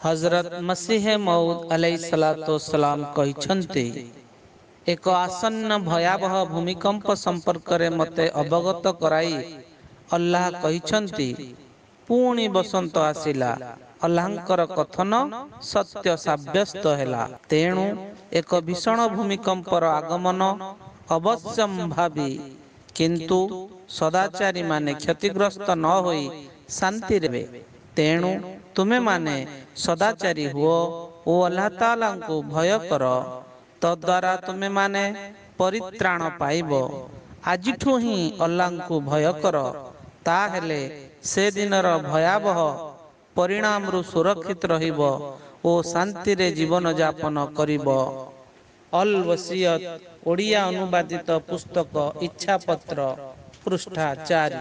हजरत मसीह मौद अलैहिस्सलाम कहिछन्ति, एक आसन्न भयावह भूमिकंप संपर्क रे मते अवगत कराई अल्लाह कहिछन्ति, पुणी बसंत आसिला। अल्लाहंकर कथन सत्य साब्यस्त हेला। तेणु एक भीषण भूमिकंपर आगमन अवश्यम्भावी, किंतु सदाचारी माने क्षतिग्रस्त न होई शांति रे। तेणु तुमे माने सदाचारी हुओ ओ अल्लाह ताला को भय कर, तद्वारा तुमे माने परित्राण पाइब। आजिठु ही अल्लाह को भय कर, ताहेले से दिनर भयावह परिणाम रु सुरक्षित रहिब ओ शांति रे जीवन यापन करिब। अल वसियत ओडिया अनुवादित पुस्तक इच्छापत्र पृष्ठा 4।